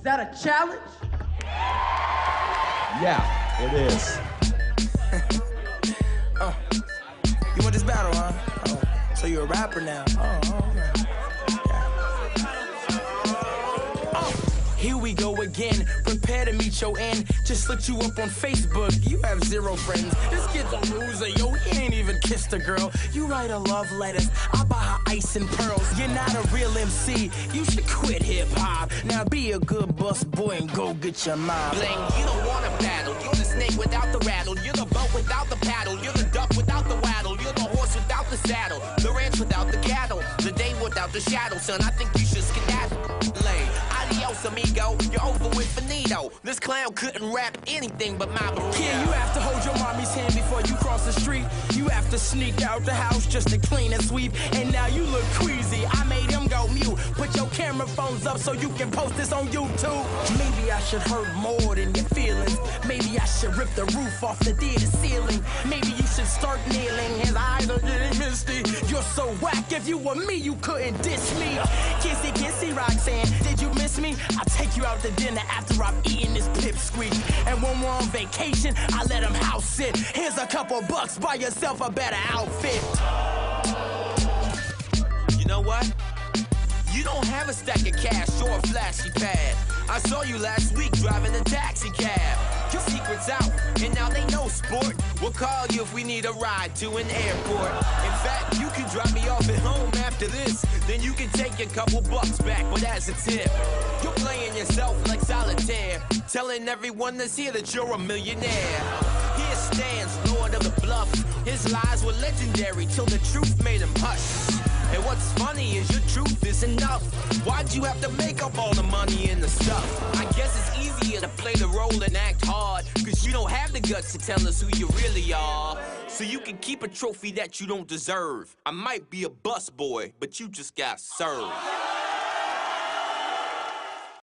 that a challenge? Yeah, it is. You want this battle, huh? Oh, so you're a rapper now? Oh, okay. Here we go again, prepare to meet your end. Just looked you up on Facebook, you have 0 friends. This kid's a loser, yo, he ain't even kissed a girl. You write her love letters, I buy her ice and pearls. You're not a real MC, you should quit hip-hop. Now be a good bus boy and go get your mom. Bling, you don't wanna battle, you're the snake without the rattle. You're the boat without the paddle, you're the duck without the waddle. You're the horse without the saddle, the ranch without the cattle. The day without the shadow, son, I think you should skedaddle. Lay, adios amigo, you're over with finito. This clown couldn't rap anything but my burrito. Yeah, you have to hold your mommy's hand before you cross the street. You have to sneak out the house just to clean and sweep. And now you look queasy, I made him go mute. Put your camera phones up so you can post this on YouTube. Maybe I should hurt more than your feelings. Maybe I should rip the roof off the theater ceiling. Maybe you should start kneeling, his eyes are getting misty. You're so whack, if you were me, you couldn't diss me. Kissy, kissy, Roxanne, did you miss me? I'll take you out to dinner after I've eaten this pipsqueak. And when we're on vacation, I let him house sit. Here's a couple bucks, buy yourself a better outfit. You know what? You don't have a stack of cash or a flashy pad. I saw you last week driving a taxi cab. Your secret's out, and now they know, sport. We'll call you if we need a ride to an airport. In fact, you can drop me off at home after this. Then you can take a couple bucks back, but as a tip. You're playing yourself like solitaire, telling everyone that's here that you're a millionaire. Here stands Lord of the Bluff. His lies were legendary till the truth made him hush. And what's funny is your truth is enough. Why'd you have to make up all the money and the stuff? I guess it's easier to play the role and act hard, cause you don't have the guts to tell us who you really are. So you can keep a trophy that you don't deserve. I might be a bus boy, but you just got served.